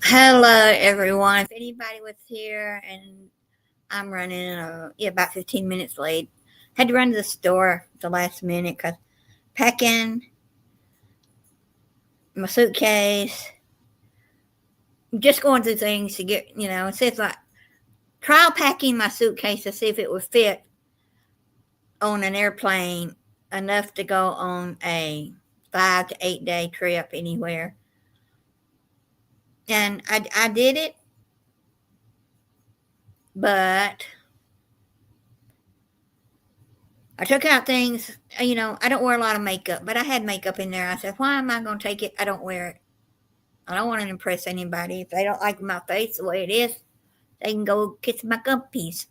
Hello, everyone. If anybody was here, and I'm running about 15 minutes late, had to run to the store at the last minute because packing my suitcase, just going through things to get, it says like trial packing my suitcase to see if it would fit on an airplane enough to go on a 5 to 8 day trip anywhere. And I did it, but I took out things, I don't wear a lot of makeup, but I had makeup in there. I said, why am I going to take it? I don't wear it. I don't want to impress anybody. If they don't like my face the way it is, they can go kiss my guppies.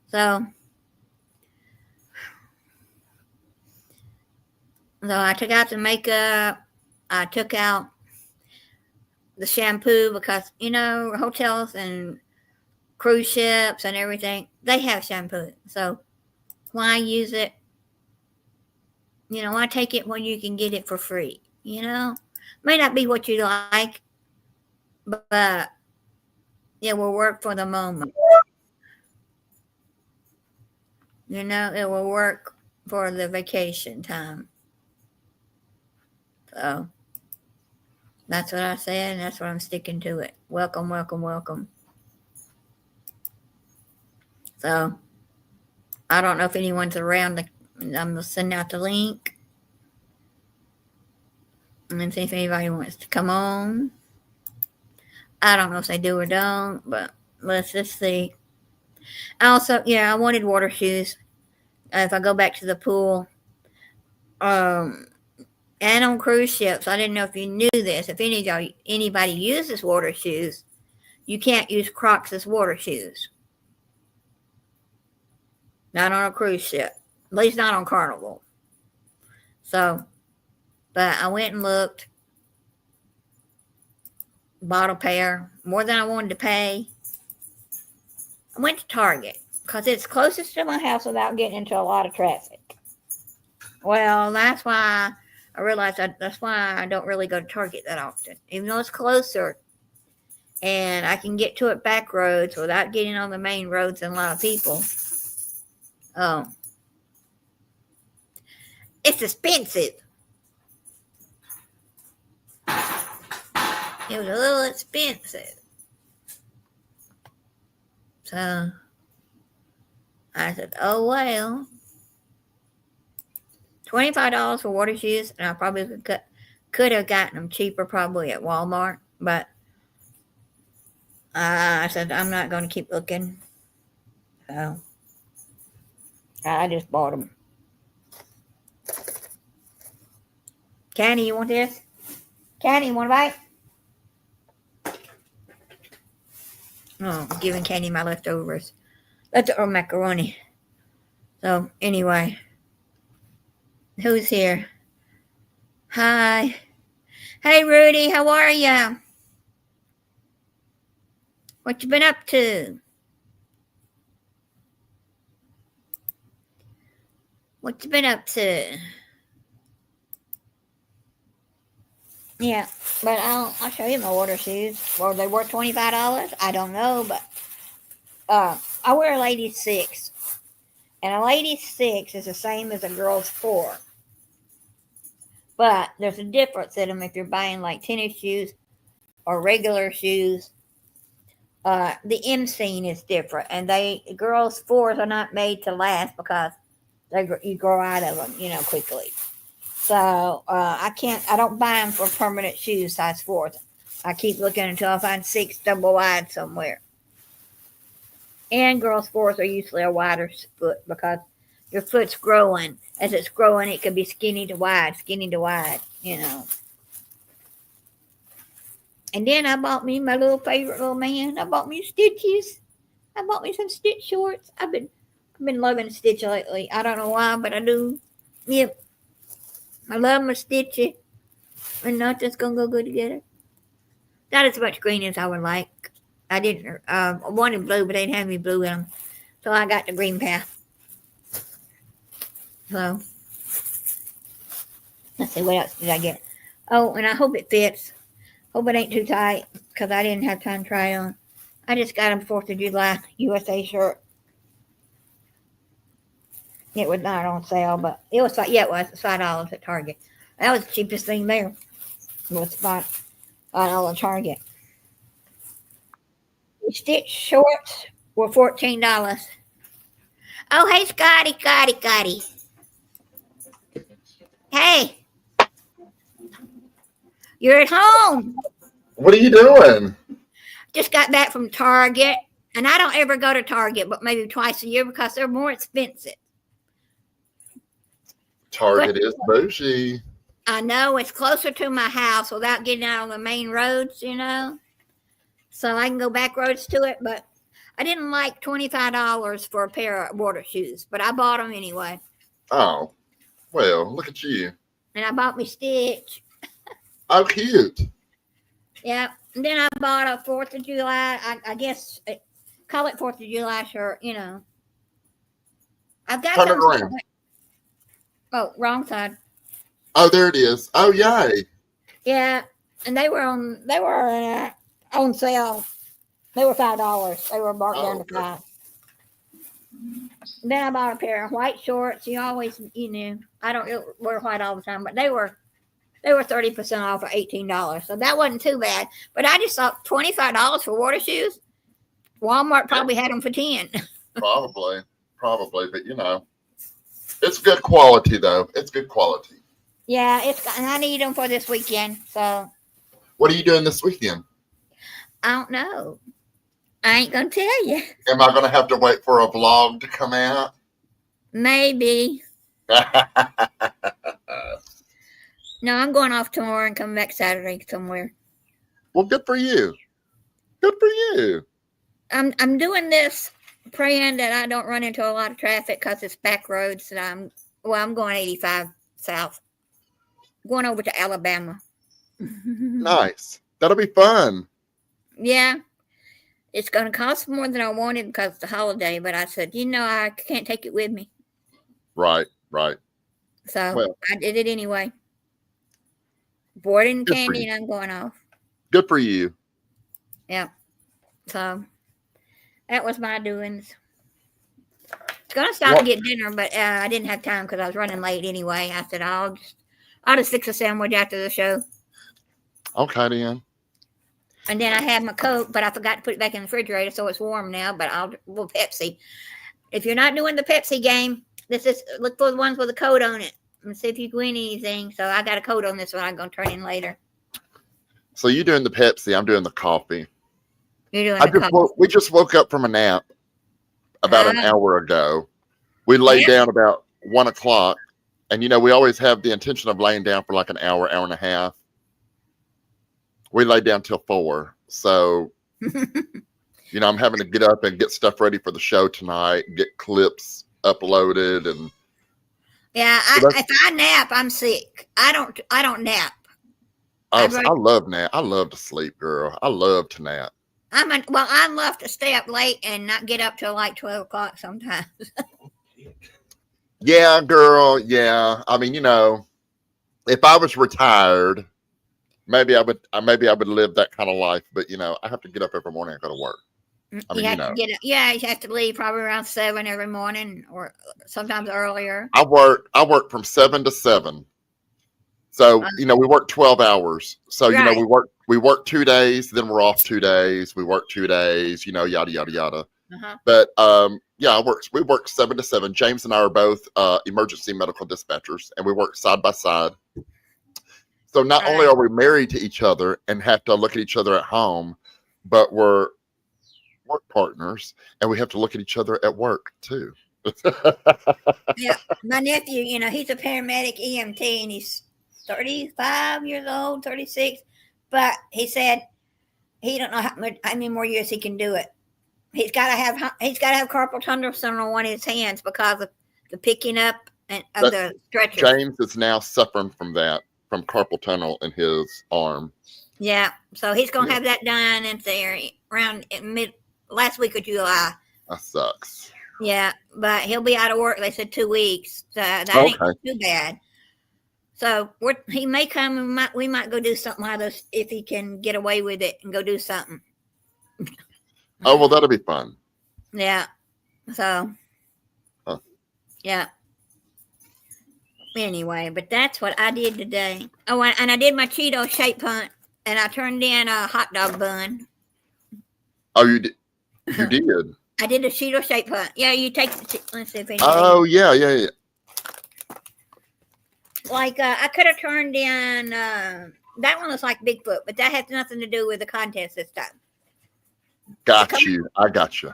So, I took out the makeup. I took out the shampoo because, hotels and cruise ships and everything, they have shampoo. So, why use it? Why take it when you can get it for free? May not be what you like, but it will work for the moment. It will work for the vacation time. So that's what I said, and that's what I'm sticking to it. Welcome, welcome, welcome. So I don't know if anyone's around. I'm going to send out the link and see if anybody wants to come on. I don't know if they do or don't, but let's just see. Also, I wanted water shoes. If I go back to the pool, and on cruise ships, I didn't know if you knew this. If anybody uses water shoes, you can't use Crocs as water shoes. Not on a cruise ship. At least not on Carnival. So, but I went and looked, bought a pair, more than I wanted to pay. I went to Target because it's closest to my house without getting into a lot of traffic. Well, that's why I realized that's why I don't really go to Target that often. Even though it's closer and I can get to it back roads without getting on the main roads and a lot of people. It's expensive. It was a little expensive. So I said, oh well. $25 for water shoes, and I probably could have gotten them cheaper probably at Walmart, but I said I'm not going to keep looking. So I just bought them. Candy, you want this? Candy, you want a bite? Oh, I'm giving Candy my leftovers. Leftover macaroni. So, anyway. Who's here? Hi. Hey, Rudy, how are you? What you been up to? What you been up to? Yeah, but I'll show you my water shoes. Were they worth $25? I don't know, but I wear a ladies 6, and a ladies 6 is the same as a girl's 4. But there's a difference in them if you're buying like tennis shoes or regular shoes. The inseam is different, and girls' 4s are not made to last because you grow out of them, quickly. So I don't buy them for permanent shoes size 4s. I keep looking until I find 6 double wide somewhere. And girls' 4s are usually a wider foot because your foot's growing. As it's growing, it could be skinny to wide. And then I bought me my little favorite little man. I bought me Stitches. I bought me some Stitch shorts. I've been loving Stitch lately. I don't know why, but I do. Yep. I love my Stitchy. And nothing's gonna go good together. Not as much green as I would like. I didn't. I wanted blue, but they didn't have any blue in them, so I got the green path. So let's see, what else did I get? Oh, and I hope it fits. Hope it ain't too tight because I didn't have time to try it on. I just got them 4th of July USA shirt. It was not on sale, but it was it was $5 at Target. That was the cheapest thing there. It was $5 at Target. The stitch shorts were $14. Oh, hey, Scotty. Hey, you're at home. What are you doing? Just got back from Target, and I don't ever go to Target, but maybe twice a year because they're more expensive. Target is bougie. I know it's closer to my house without getting out on the main roads, so I can go back roads to it. But I didn't like $25 for a pair of water shoes, but I bought them anyway. Oh, well, look at you. And I bought me Stitch. Oh, cute. Yeah. And then I bought a 4th of July, I guess, call it 4th of July shirt, I've got Turn it some. around. Oh, wrong side. Oh, there it is. Oh, yay. Yeah. And they were on sale. They were $5. They were marked down to $5. Then I bought a pair of white shorts. You always, I don't wear white all the time, but they were 30% off for $18. So that wasn't too bad. But I just thought $25 for water shoes. Walmart probably had them for 10. Probably, but it's good quality though. It's good quality. Yeah, and I need them for this weekend. So what are you doing this weekend? I don't know. I ain't gonna tell you. Am I gonna have to wait for a vlog to come out? Maybe. No, I'm going off tomorrow and come back Saturday somewhere. Well, good for you. Good for you. I'm doing this praying that I don't run into a lot of traffic because it's back roads, and I'm going 85 south, going over to Alabama. Nice. That'll be fun. Yeah, it's going to cost more than I wanted because it's the holiday, but I said, I can't take it with me. Right. So I did it anyway. Board and candy, and I'm going off. Good for you. Yeah. So that was my doings. It's gonna stop and get dinner, but I didn't have time because I was running late anyway. I said I'll just fix a sandwich after the show. Okay, then. And then I had my Coke, but I forgot to put it back in the refrigerator, so it's warm now. But we'll Pepsi. If you're not doing the Pepsi game, look for the ones with a code on it and see if you can win anything. So I got a code on this one. I'm gonna turn in later. So you're doing the Pepsi. I'm doing the coffee. You're doing the coffee. We just woke up from a nap about an hour ago. We laid down about 1 o'clock, and we always have the intention of laying down for like an hour and a half. We laid down till 4, so I'm having to get up and get stuff ready for the show tonight, get clips uploaded, and if I nap, I'm sick. I don't nap. I love nap. I love to sleep, girl. I love to nap. I love to stay up late and not get up till like 12 o'clock sometimes. Yeah, girl. Yeah. I mean, if I was retired, maybe I would live that kind of life. But I have to get up every morning and go to work. You have to get up. Yeah, you have to leave probably around 7 every morning, or sometimes earlier. I work from 7 to 7. So, we work 12 hours. So, right. we work 2 days, then we're off 2 days. We work 2 days, yada, yada, yada. Uh-huh. But, we work 7 to 7. James and I are both emergency medical dispatchers, and we work side by side. So not only are we married to each other and have to look at each other at home, but we're work partners, and we have to look at each other at work, too. Yeah. My nephew, he's a paramedic EMT, and he's 35 years old, 36, but he said he don't know how many more years he can do it. He's got to have carpal tunnel syndrome on one of his hands because of the picking up of the stretcher. James is now suffering from carpal tunnel in his arm. Yeah, so he's gonna have that done in theory around last week of July. That sucks. Yeah, but he'll be out of work. They said 2 weeks. So that ain't too bad. So he may come and we might go do something like this if he can get away with it and go do something. Oh, well, that'll be fun. Yeah. So, Huh. yeah. Anyway, but that's what I did today. Oh, and I did my Cheeto shape hunt, and I turned in a hot dog bun. Oh, you did? You did? I did a Cheeto shape hunt. Yeah, you take the. Let's see if anybody. Oh, yeah. Like, I could have turned in. That one was like Bigfoot, but that has nothing to do with the contest this time. Got you. I got you.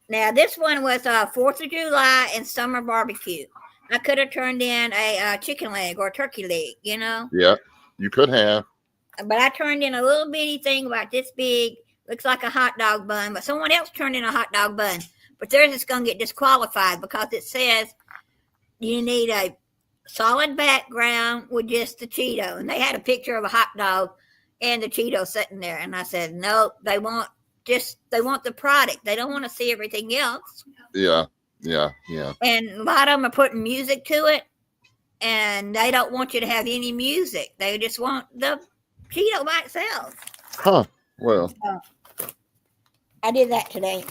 Now, this one was 4th of July and summer barbecue. I could have turned in a chicken leg or a turkey leg, you know? Yeah, you could have. But I turned in a little bitty thing about this big. Looks like a hot dog bun. But someone else turned in a hot dog bun. But theirs is going to get disqualified because it says you need a solid background with just the Cheeto. And they had a picture of a hot dog and the Cheeto sitting there. And I said, nope, they want the product. They don't want to see everything else. Yeah. And a lot of them are putting music to it, and they don't want you to have any music. They just want the Cheeto by itself. Huh. Well. I did that today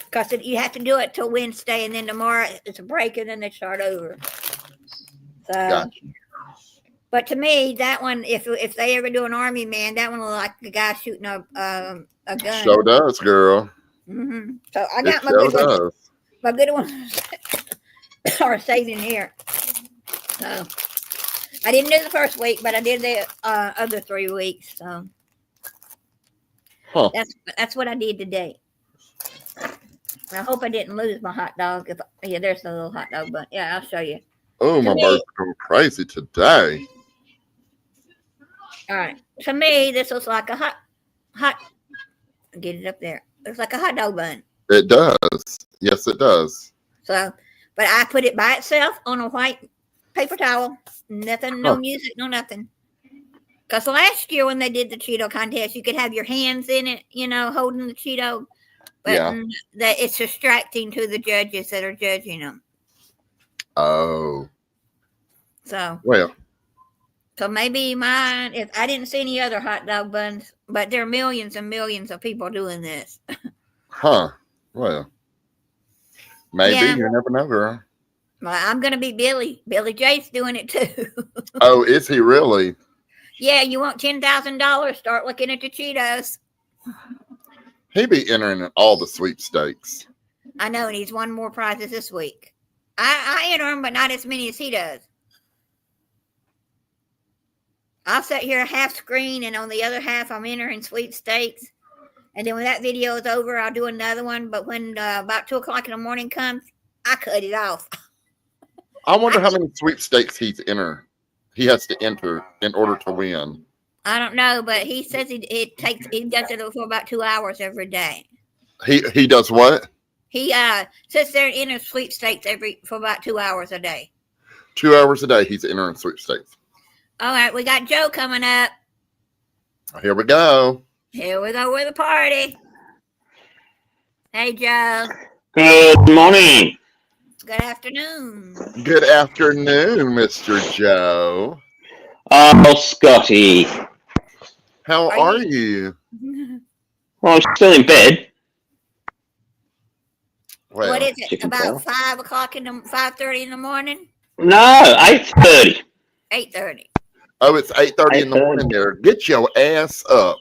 because you have to do it till Wednesday, and then tomorrow it's a break, and then they start over. So, Gotcha. But to me, that one, if they ever do an Army Man, that one looks like the guy shooting a gun. Sure does, girl. Mm-hmm. So I got my good ones are saving here. So I didn't do the first week, but I did the other 3 weeks. So that's what I did today. I hope I didn't lose my hot dog. There's the little hot dog bun. Yeah, I'll show you. Oh, my bird's going crazy today. All right. To me, this looks like a hot. Get it up there. Looks like a hot dog bun. It does. Yes, it does. So, but I put it by itself on a white paper towel. Nothing, no music, no nothing. Because last year when they did the Cheeto contest, you could have your hands in it, holding the Cheeto. But that it's distracting to the judges that are judging them. Oh. So. Well. So maybe mine, if I didn't see any other hot dog buns, but there are millions and millions of people doing this. Huh. Well. Maybe. Yeah. You never know, girl. Well, I'm going to be Billy. Billy J's doing it too. Oh, is he really? Yeah, you want $10,000? Start looking at the Cheetos. He be entering all the sweepstakes. I know, and he's won more prizes this week. I enter them, but not as many as he does. I'll sit here half screen, and on the other half, I'm entering sweepstakes. And then when that video is over, I'll do another one. But when about 2 o'clock in the morning comes, I cut it off. I wonder how many sweepstakes he has to enter in order to win. I don't know, but he says he does it for about 2 hours every day. He does what? He sits there and enters sweepstakes for about 2 hours a day. 2 hours a day, he's entering sweepstakes. All right, we got Joe coming up. Here we go. Here we go with the party. Hey, Joe. Good morning. Good afternoon. Good afternoon, Mr. Joe. Oh, Scotty. How are you? Well, I'm still in bed. Well, what is it? About 5 o'clock 5:30 in the morning? No, 8:30. 8:30. Oh, it's 8:30 in the morning there. Get your ass up.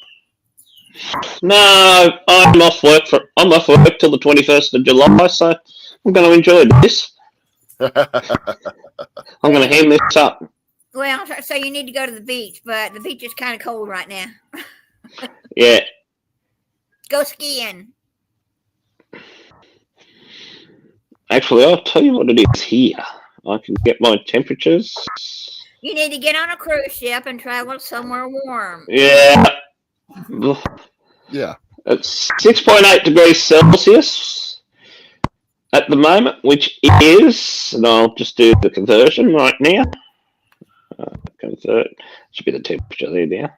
No, I'm off work till the 21st of July, so I'm going to enjoy this. I'm going to hand this up. Well, so you need to go to the beach, but the beach is kind of cold right now. Yeah. Go skiing. Actually, I'll tell you what it is here. I can get my temperatures. You need to get on a cruise ship and travel somewhere warm. Yeah. Yeah. It's 6.8 degrees Celsius at the moment, which is, and I'll just do the conversion right now. Convert, should be the temperature there now.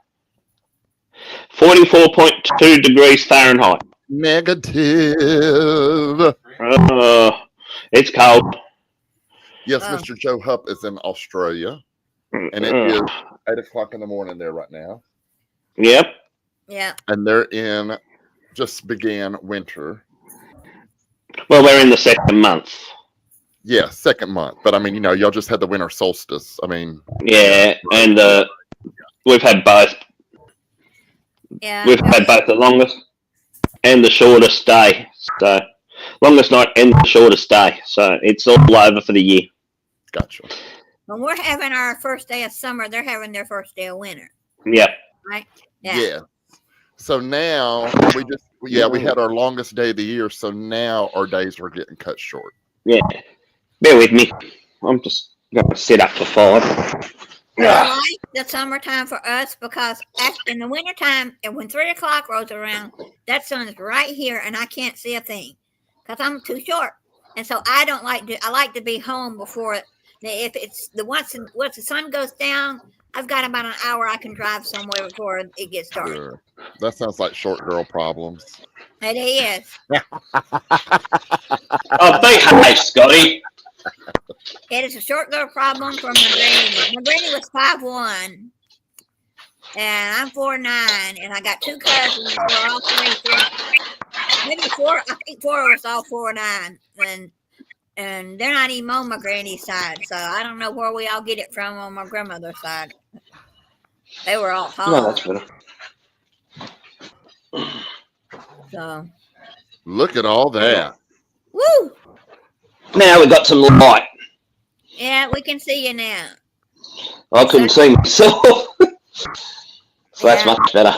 44.2 degrees Fahrenheit. Negative. It's cold. Yes, Mr. Joe Hupp is in Australia. and it is 8 o'clock in the morning there right now. Yep. Yeah. And they're in, just began winter. Well, we're in the second month. Yeah, second month. But I mean, y'all just had the winter solstice. I mean, Yeah, and we've had both. Yeah. We've had both the longest and the shortest day. So, longest night and the shortest day. So, it's all over for the year. gotcha. When we're having our first day of summer, they're having their first day of winter. Yep. Right? Yeah. So now we had our longest day of the year. So now our days were getting cut short. Yeah. Bear with me. I'm just going to sit up for 5. I like the summertime for us because in the wintertime, and when 3 o'clock rolls around, that sun's right here and I can't see a thing because I'm too short. And so I like to be home before if it's once the sun goes down, I've got about an hour I can drive somewhere before it gets dark. Sure. That sounds like short girl problems. It is. Oh, behave, Scotty. It is a short girl problem for my granny. My granny was 5'1", and I'm 4'9", and I got 2 cousins. We're all 3, maybe 4. I think 4 of us all 4'9", and they're not even on my granny's side. So I don't know where we all get it from on my grandmother's side. They were all tall. No, that's better. So Look at all that. woo! Now we've got some light. Yeah, we can see you now. I couldn't see myself. So that's Yeah. much better.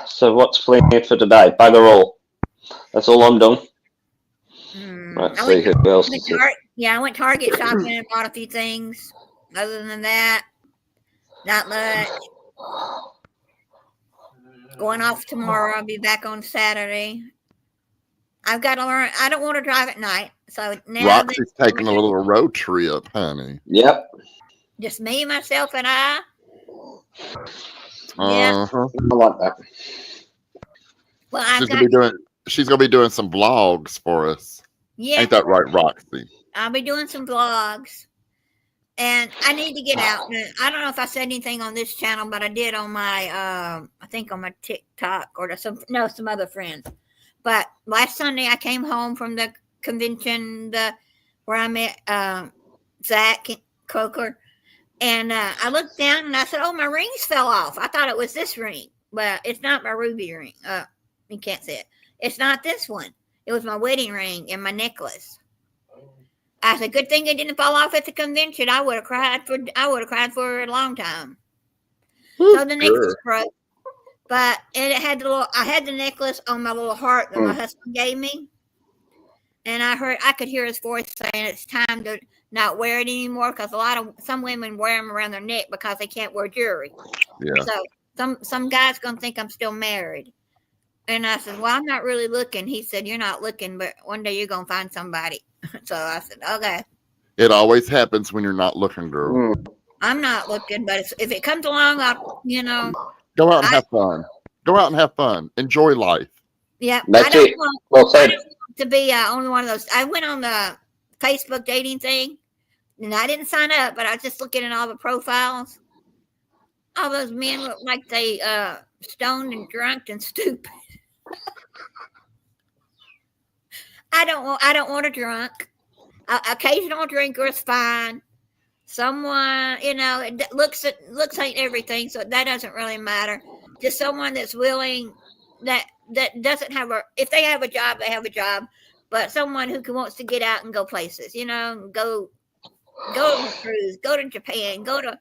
So what's planned for today? Bugger all. That's all I'm doing. Let's see who else is here. I went Target shopping and bought a few things. Other than that, not much. Going off tomorrow. I'll be back on Saturday. I've got to learn. I don't want to drive at night. So now Roxy's taking a little road trip, honey. Yep. just me, myself, and I. Uh-huh. I like that. Well, I've She's gonna be doing some vlogs for us. yeah. Ain't that right, Roxy? I'll be doing some vlogs. And I need to get out. I don't know if I said anything on this channel, but I did on my, I think on my TikTok or some other friends. But last Sunday I came home from the convention where I met Zach Coker. And I looked down and I said, oh, my rings fell off. I thought it was this ring, but it's not my ruby ring. You can't see it. It's not this one. It was my wedding ring and my necklace. I said, good thing it didn't fall off at the convention. I would have cried for a long time. So the necklace broke, but I had the necklace on my little heart that my husband gave me, and I could hear his voice saying it's time to not wear it anymore because some women wear them around their neck because they can't wear jewelry. Yeah. So some guy's gonna think I'm still married, and I said, well, I'm not really looking. He said, you're not looking, but one day you're gonna find somebody. So I said, okay. It always happens when you're not looking, girl. I'm not looking, but if it comes along, I'll, Go out and have fun. Go out and have fun. Enjoy life. Yeah. That's I don't it. want Well said. to be only one of those. I went on the Facebook dating thing, and I didn't sign up, but I was just looking at all the profiles. All those men look like they stoned and drunk and stupid. I don't want a drunk. Occasional drinker is fine. Someone, it looks ain't everything, so that doesn't really matter. Just someone that's willing, that doesn't have if they have a job, they have a job, but someone who wants to get out and go places, go on a cruise, go to Japan, go to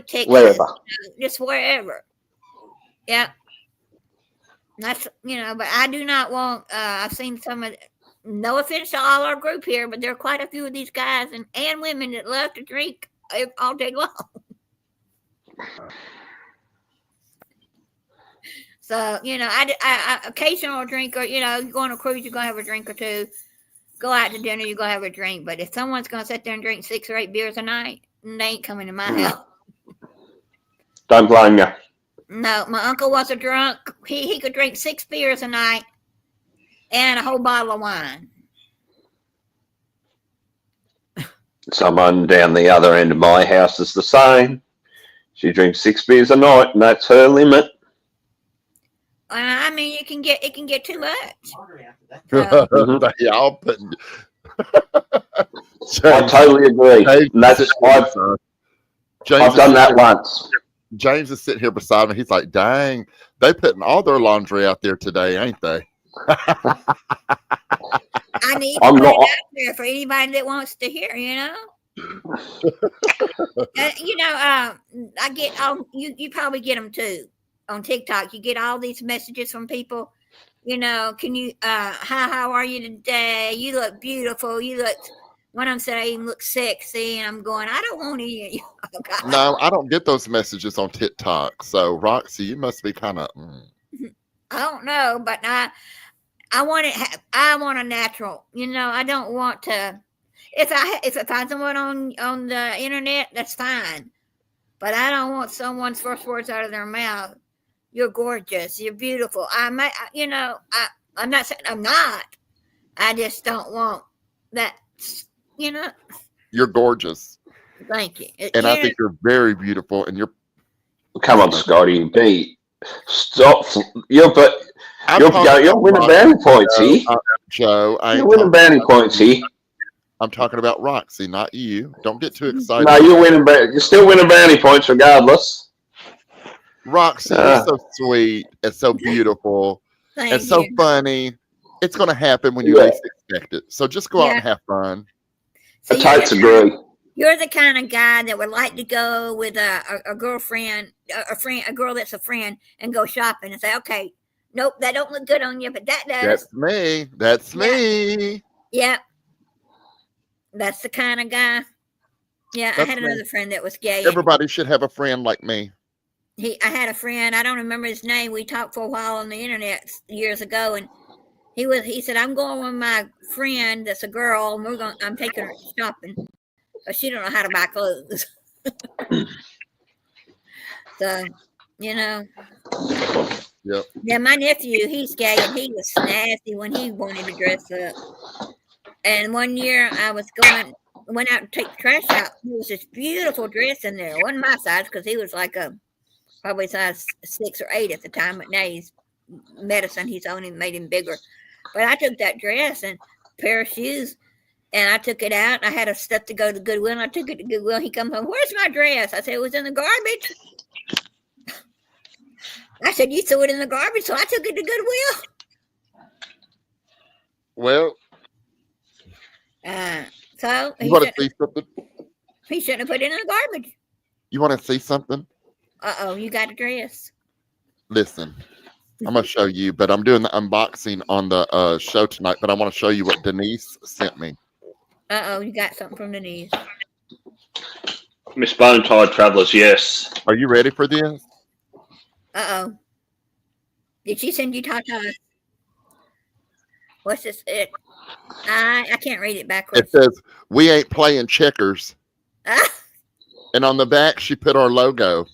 Texas, Wherever. Just wherever. Yeah. That's, but I do not want, I've seen some of, no offense to all our group here, but there are quite a few of these guys and women that love to drink all day long. So, I occasional drinker, you go on a cruise, you're going to have a drink or two. Go out to dinner, you're going to have a drink. But if someone's going to sit there and drink 6 or 8 beers a night, they ain't coming to my house. Don't blame you. No, my uncle was a drunk. He could drink 6 beers a night and a whole bottle of wine. Someone down the other end of my house is the same. She drinks 6 beers a night, and that's her limit. I mean, it can get too much. They all putting. I totally agree. And that's I've done that once. James is sitting here beside me. He's like, "Dang, they putting all their laundry out there today, ain't they?" I need to put it out there for anybody that wants to hear. I get you probably get them too on TikTok. You get all these messages from people. Can you how are you today? You look beautiful. You look. One of them said I even look sexy, and I'm going, I don't want to hear you. No, I don't get those messages on TikTok. So Roxy, you must be kind of. I don't know, but I want it. I want a natural. I don't want to. If I find someone on the internet, that's fine. But I don't want someone's first words out of their mouth. You're gorgeous. You're beautiful. I'm not saying I'm not. I just don't want that. You're gorgeous. Thank you. And I think you're very beautiful. And you're. Come on, Scotty. Stop. You're winning bounty points here. Joe, you're winning bounty points here. I'm talking about Roxy, not you. Don't get too excited. No, you're still winning bounty points regardless. Roxy, you're so sweet and so beautiful and so funny. It's going to happen when you least expect it. So just go out and have fun. So I totally agree. You're the kind of guy that would like to go with a girlfriend, a girl that's a friend, and go shopping and say, okay, nope, that don't look good on you, but that does. That's me. Yeah. That's the kind of guy. Yeah, I had another friend that was gay. Everybody should have a friend like me. I had a friend, I don't remember his name. We talked for a while on the internet years ago, and he said, I'm going with my friend that's a girl, and I'm taking her shopping. But she don't know how to buy clothes. So, Yep. Yeah, my nephew, he's gay, and he was nasty when he wanted to dress up. And one year I went out to take the trash out. There was this beautiful dress in there. It wasn't my size because he was like probably size 6 or 8 at the time. But now he's medicine. He's only made him bigger. But I took that dress and a pair of shoes, and I took it out. I had stuff to go to Goodwill, and I took it to Goodwill. He comes home, where's my dress? I said, it was in the garbage. I said, you threw it in the garbage, so I took it to Goodwill. Well. So you want to see something? He shouldn't have put it in the garbage. You want to see something? You got a dress. Listen, I'm going to show you, but I'm doing the unboxing on the show tonight, but I want to show you what Denise sent me. You got something from Denise. Miss Bonetide Travellers, yes. Are you ready for this? Did she send you tatas? What's this? I can't read it backwards. It says, we ain't playing checkers. And on the back, she put our logo.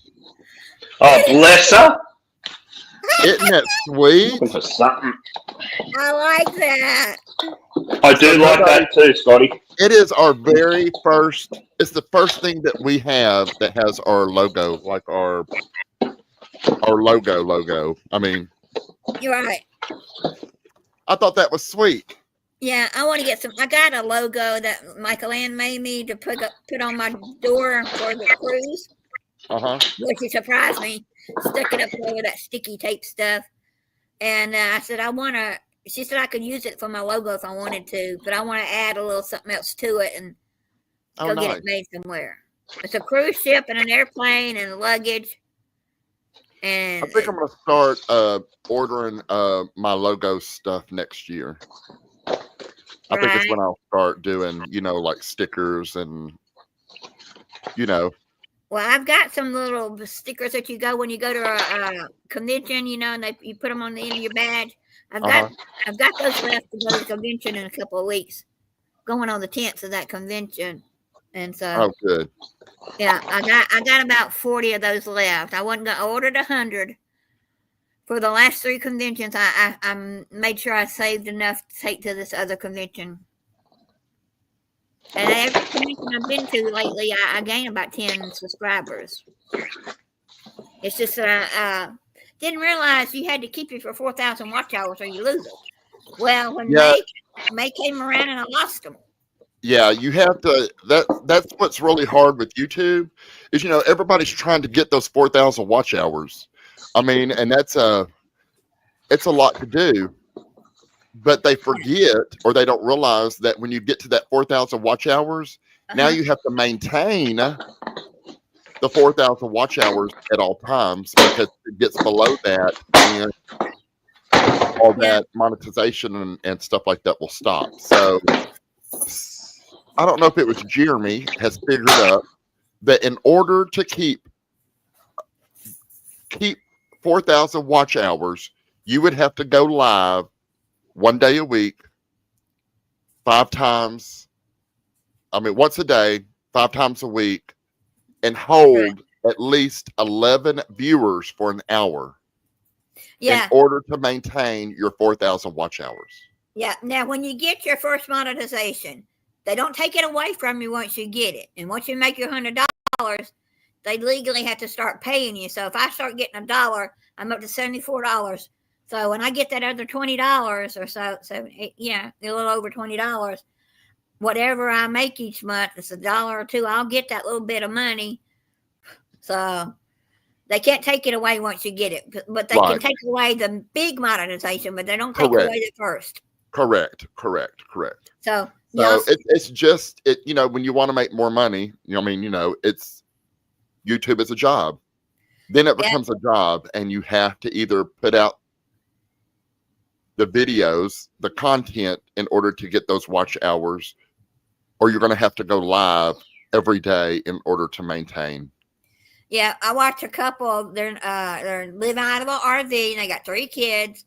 Oh, bless her. Isn't that sweet? For something. I like that. I do like that too, Scotty. It is our very first, it's the first thing that we have that has our logo, like our logo. I mean. You're right. I thought that was sweet. Yeah, I want to get some. I got a logo that Michael Ann made me to put on my door for the cruise. Which surprised me. Stuck it up there with that sticky tape stuff. And I said, she said I could use it for my logo if I wanted to, but I want to add a little something else to it and get it made somewhere. It's a cruise ship and an airplane and luggage. And I think I'm going to start ordering my logo stuff next year. I think it's when I'll start doing, like stickers and, Well, I've got some little stickers that you go when you go to a convention, and you put them on the end of your badge. I've got those left to go to the convention in a couple of weeks, going on the 10th of that convention, and so. Oh, good. Yeah, I got about 40 of those left. I ordered 100 for the last 3 conventions. I made sure I saved enough to take to this other convention. And every convention I've been to lately, I gain about 10 subscribers. It's just that I didn't realize you had to keep it for 4,000 watch hours or you lose it. Well, when Yeah. May came around and I lost them. Yeah, you have to. That's what's really hard with YouTube, is everybody's trying to get those 4,000 watch hours. I mean, and it's a lot to do, but they forget or they don't realize that when you get to that 4,000 watch hours, now you have to maintain the 4,000 watch hours at all times, because it gets below that and all that monetization and stuff like that will stop. So I don't know if it was Jeremy has figured out that in order to keep 4,000 watch hours, you would have to go live 1 day a week, 5 times. I mean, once a day, 5 times a week, and hold at least 11 viewers for an hour. Yeah. In order to maintain your 4,000 watch hours. Yeah. Now, when you get your first monetization, they don't take it away from you once you get it. And once you make your $100, they legally have to start paying you. So if I start getting $1, I'm up to $74. So when I get that other $20 or so, a little over $20, whatever I make each month, it's $1 or $2, I'll get that little bit of money. So they can't take it away once you get it, but they can take away the big monetization, but they don't take away the first. Correct. So it's just when you want to make more money, it's YouTube is a job. Then it becomes a job, and you have to either put out the videos, the content, in order to get those watch hours, or you're going to have to go live every day in order to maintain. Yeah, I watch a couple. They're living out of an RV, and they got 3 kids.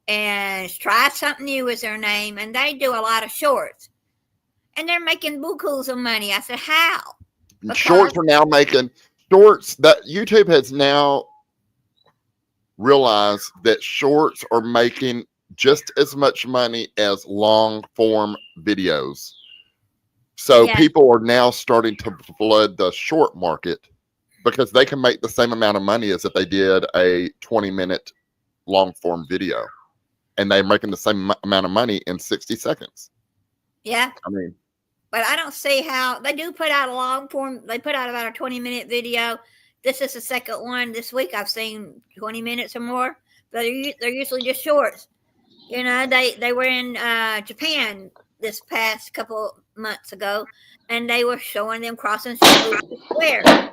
And Try Something New is their name, and they do a lot of shorts, and they're making bukus of money. I said, how? Because shorts are now making shorts. That YouTube has now realized that shorts are making just as much money as long form videos. So people are now starting to flood the short market, because they can make the same amount of money as if they did a 20-minute long form video, and they're making the same amount of money in 60 seconds. Yeah. I mean, but I don't see how they do put out a long form. They put out about a 20-minute video. This is the second one this week I've seen 20 minutes or more, but they're usually just shorts. They were in Japan this past couple months ago, and they were showing them crossing the square.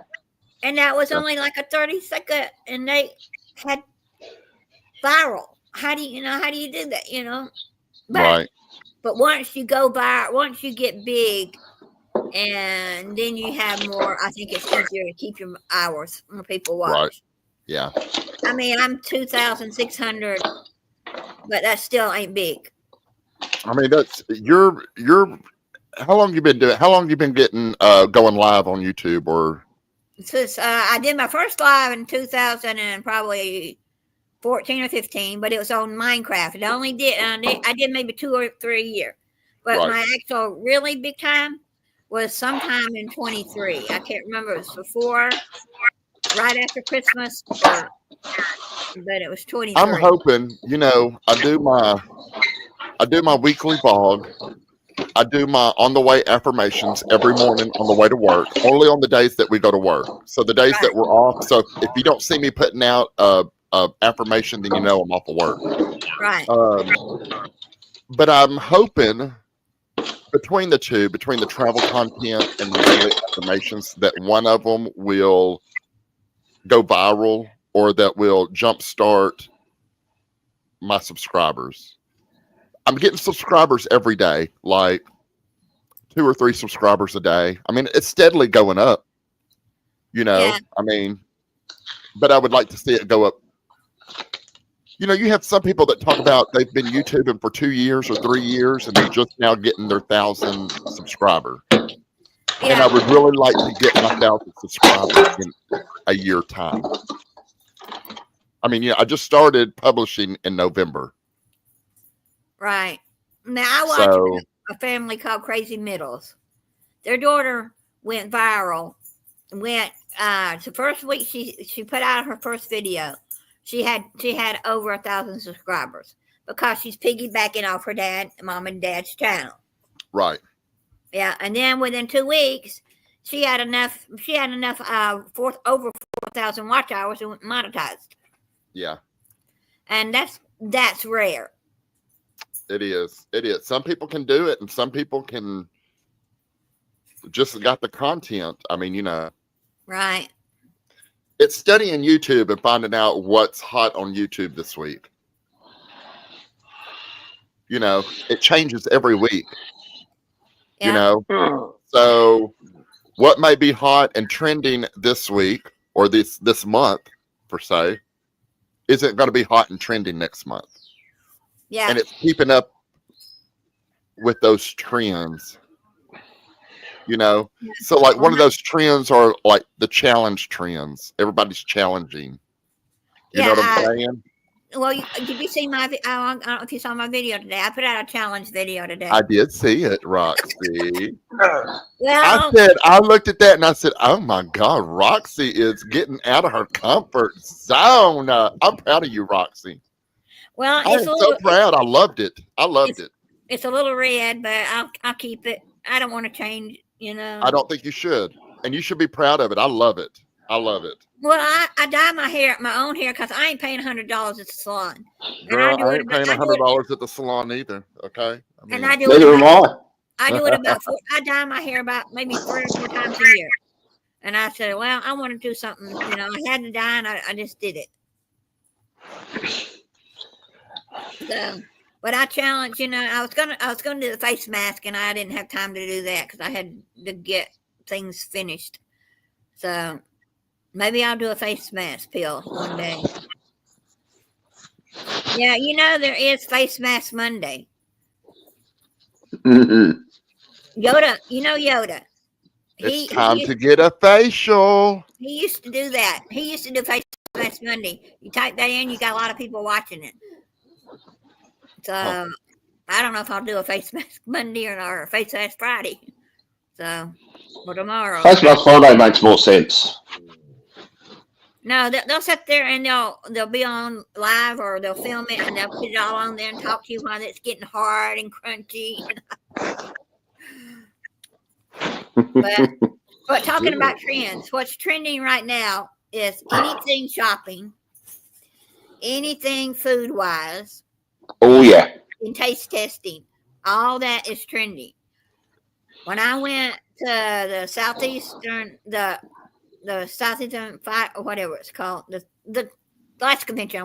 And that was only like a 30-second, and they had viral. How do you do that? But once you go viral, once you get big, and then you have more, I think it's easier to keep your hours when people watch. Right. Yeah. I mean, I'm 2,600, but that still ain't big. I mean, that's you're. How long you been doing? How long you been getting going live on YouTube? Or Since I did my first live in 2000 and probably 14 or 15, but it was on Minecraft. And I did maybe 2 or 3 a year, but my actual really big time was sometime in 23. I can't remember. It was before, right after Christmas, but it was 23. I'm hoping, I do my weekly vlog. I do my on the way affirmations every morning on the way to work, only on the days that we go to work. So the days that we're off. So if you don't see me putting out a affirmation, then I'm off of work. Right. But I'm hoping between the travel content and the daily affirmations, that one of them will go viral, or that will jumpstart my subscribers. I'm getting subscribers every day, like 2 or 3 subscribers a day. I mean, it's steadily going up, I mean, but I would like to see it go up. You have some people that talk about they've been YouTubing for 2 years or 3 years, and they're just now getting their 1,000 subscriber. Yeah. And I would really like to get my 1,000 subscribers in a year time. I mean, I just started publishing in November. Right. Now I watch a family called Crazy Middles. Their daughter went viral. The first week she put out her first video. She had over 1,000 subscribers because she's piggybacking off her mom and dad's channel. Right. Yeah, and then within 2 weeks, she had enough. Over 4,000 watch hours and monetized. Yeah. And that's rare. It is. It is. Some people can do it, and some people can just got the content. I mean, you know. Right. It's studying YouTube and finding out what's hot on YouTube this week. You know, it changes every week. Yeah. You know, so what may be hot and trending this week or this month, per se, isn't going to be hot and trending next month. Yeah. And it's keeping up with those trends. You know, so like one of those trends are like the challenge trends. Everybody's challenging. You know what I'm saying? Well, did you see my? I don't know if you saw my video today. I put out a challenge video today. I did see it, Roxy. Well, I looked at that and I said, "Oh my God, Roxy is getting out of her comfort zone." I'm proud of you, Roxy. Well, I'm so proud. I loved it. I loved it. It's a little red, but I'll keep it. I don't want to change. You know. I don't think you should, and you should be proud of it. I love it. I love it. Well, I dye my own hair, because I ain't paying $100 at the salon. Girl, I ain't paying $100 at the salon either. Okay. I do Neither am I. I do it I dye my hair about maybe 3 or 4 times a year. And I said, well, I want to do something. You know, I had to dye, and I just did it. So, but I challenged. You know, I was gonna do the face mask, and I didn't have time to do that because I had to get things finished. So. Maybe I'll do a face mask pill one day. Yeah, you know, there is Face Mask Monday. Mm-hmm. Yoda, you know Yoda. It's time to get a facial. He used to do that. He used to do Face Mask Monday. You type that in, you got a lot of people watching it. So, I don't know if I'll do a Face Mask Monday or a Face Mask Friday. So, or tomorrow. Face Mask Friday makes more sense. No, they'll sit there and they'll be on live, or they'll film it and they'll put it all on there and talk to you while it's getting hard and crunchy. but talking about trends, what's trending right now is anything shopping, anything food wise. Oh yeah. And taste testing, all that is trending. When I went to the Southeastern Fight, or whatever it's called, the last convention I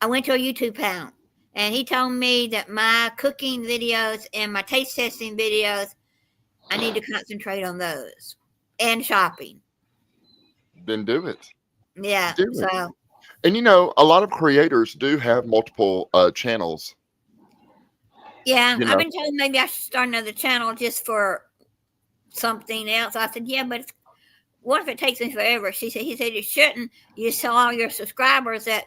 went to a YouTube panel, and he told me that my cooking videos and my taste testing videos, I need to concentrate on those, and shopping. Then do it. Yeah. And you know, a lot of creators do have multiple channels. Yeah, I've been told maybe I should start another channel just for something else. I said, yeah, but what if it takes me forever? He said you shouldn't. You tell all your subscribers that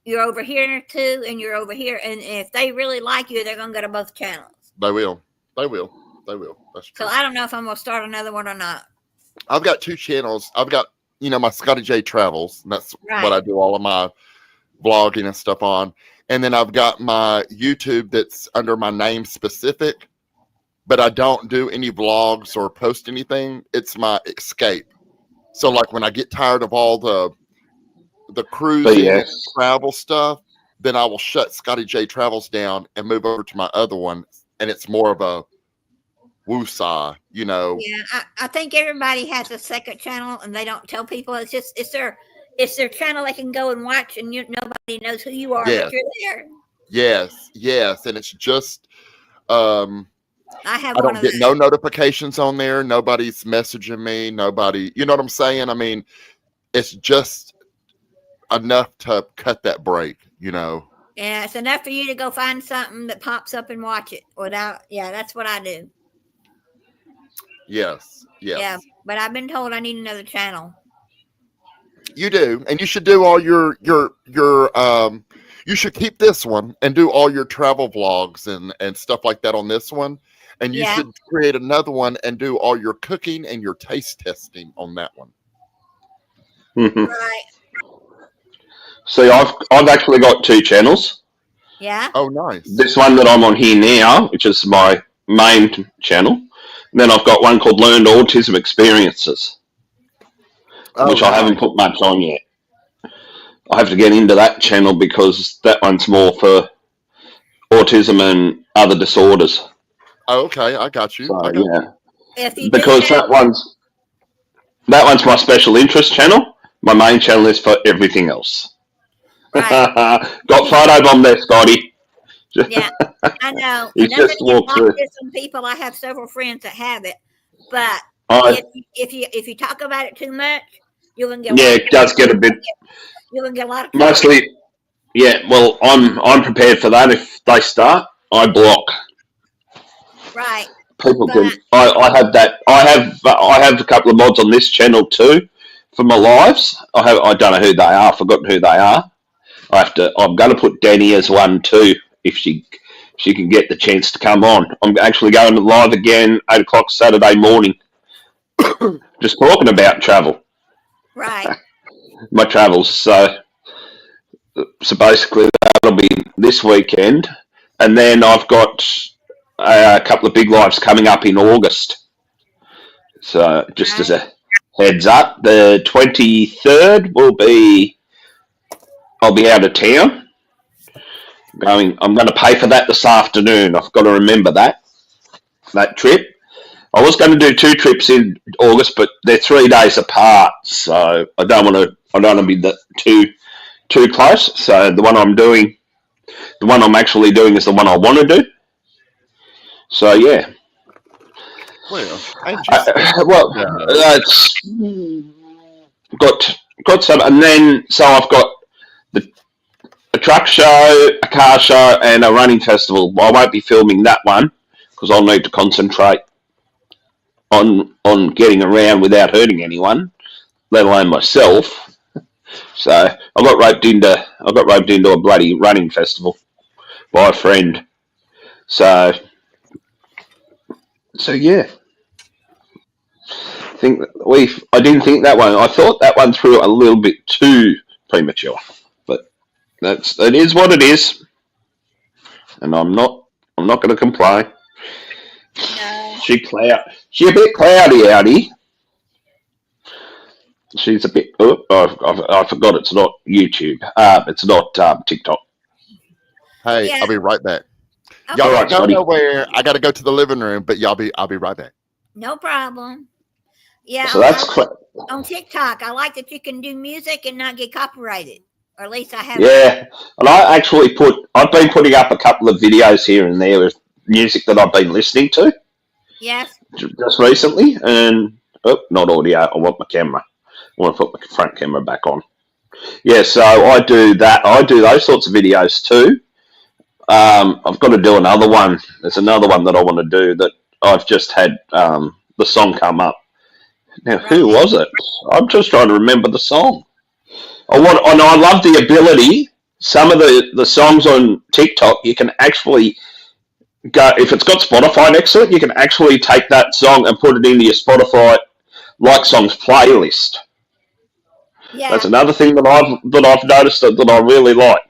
you're over here too, and you're over here. And if they really like you, they're going to go to both channels. They will. That's true. So I don't know if I'm going to start another one or not. I've got 2 channels. I've got, my Scotty J Travels. And that's what I do all of my vlogging and stuff on. And then I've got my YouTube that's under my name specific, but I don't do any vlogs or post anything. It's my escape. So like when I get tired of all the cruising and travel stuff, then I will shut Scotty J Travels down and move over to my other one. And it's more of a woosah, Yeah, I think everybody has a second channel, and they don't tell people. It's their channel they can go and watch, and nobody knows who you are, but you're there. Yes. And it's just I don't get no notifications on there. Nobody's messaging me. Nobody, you know what I'm saying? I mean, it's just enough to cut that break, Yeah, it's enough for you to go find something that pops up and watch it without. Yeah, that's what I do. Yes. Yeah, but I've been told I need another channel. You do, and you should do all your you should keep this one and do all your travel vlogs and stuff like that on this one. and you Yeah. should create another one and do all your cooking and your taste testing on that one. Mhm. Right. See, I've actually got two channels. Yeah. Oh, nice. This one that I'm on here now, which is my main channel. And then I've got one called Learned Autism Experiences, Oh, which I haven't nice. put much on yet. I have to get into that channel because that one's more for autism and other disorders. Oh, okay, I got you. So I got yeah, If you because do that one's my special interest channel. My main channel is for everything else. right. Got photo bomb there, Scotty. Yeah, I know. He's And I'm just gonna get walked through. autism people. I have several friends that have it, but I, if you talk about it too much, you're gonna get yeah, it does get a bit you're gonna get a lot of trouble. mostly. Yeah, well, I'm prepared for that. If they start, I block. Right. People But can. I have that. I have a couple of mods on this channel too for my lives. I don't know who they are. I've forgotten who they are. I'm going to put Danny as one too if she can get the chance to come on. I'm actually going live again 8 o'clock Saturday morning, just talking about travel, right. my travels. So basically that'll be this weekend, and then I've got a couple of big lives coming up in August. So just as a heads up, the 23rd I'll be out of town. I'm going to pay for that this afternoon. I've got to remember that trip. I was going to do 2 trips in August, but they're 3 days apart, so I don't want to be too close. So the one I'm actually doing is the one I want to do. So yeah. Well, and just That's got some, and then so I've got a truck show, a car show, and a running festival. I won't be filming that one because I'll need to concentrate on getting around without hurting anyone, let alone myself. So I got roped into a bloody running festival by a friend. So yeah. I didn't think that one. I thought that one through a little bit too premature, but it is what it is, and I'm not going to complain. No. She a bit cloudy, outie. She's a bit. Oh, I forgot. It's not YouTube. It's not TikTok. hey, Yeah. I'll be right back. Okay. Y'all All don't right, go Scotty. nowhere. I got to go to the living room, but I'll be right back. No problem. Yeah. So that's on TikTok. I like that you can do music and not get copyrighted, or at least I have. yeah. And I've been putting up a couple of videos here and there with music that I've been listening to Yes. just recently, and not audio. I want my camera. I want to put my front camera back on. Yeah, so I do that. I do those sorts of videos too. I've got to do another one. There's another one that I want to do that I've just had the song come up. Now, who was it? I'm just trying to remember the song. And I love the ability. Some of the songs on TikTok, you can actually go, if it's got Spotify next to it, you can actually take that song and put it into your Spotify like songs playlist. Yeah. That's another thing that I've noticed that I really like.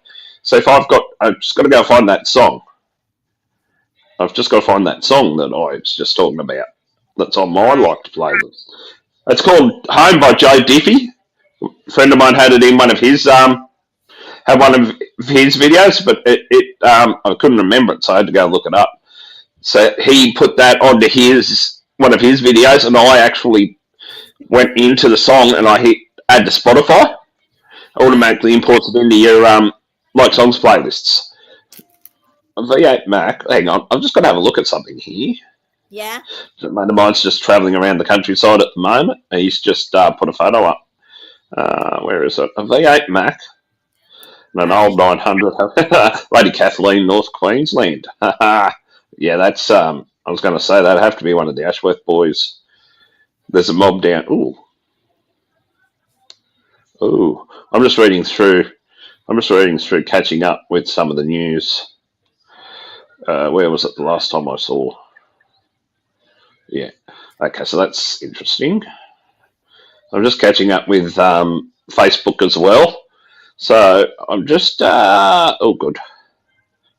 So if I've just got to go find that song. I've just got to find that song that I was just talking about. That's on my liked playlist. It's called Home by Joe Diffie. A friend of mine had it in one of his videos, but I couldn't remember it, so I had to go look it up. So he put that onto one of his videos, and I actually went into the song and I hit add to Spotify. Automatically imports it into your like songs playlists. V8 Mac. Hang on, I'm just going to have a look at something here. Yeah. A mate of mine's just travelling around the countryside at the moment. He's just put a photo up. Where is it? A V8 Mac. And an old 900. Lady Kathleen, North Queensland. Yeah, that's. I was going to say that'd have to be one of the Ashworth boys. There's a mob down. Ooh. I'm just reading through, catching up with some of the news. Where was it the last time I saw? Yeah. Okay, so that's interesting. I'm just catching up with Facebook as well. So I'm just oh good.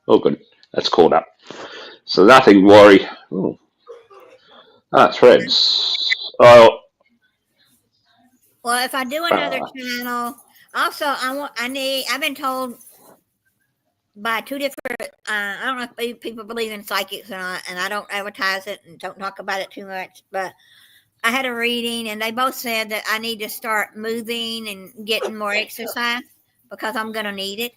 Oh good. That's caught up. So nothing to worry. Oh. Threads. Oh Well, if I do another channel, also I've been told by two different. I don't know if people believe in psychics or not, and I don't advertise it and don't talk about it too much. But I had a reading, and they both said that I need to start moving and getting more exercise because I'm going to need it.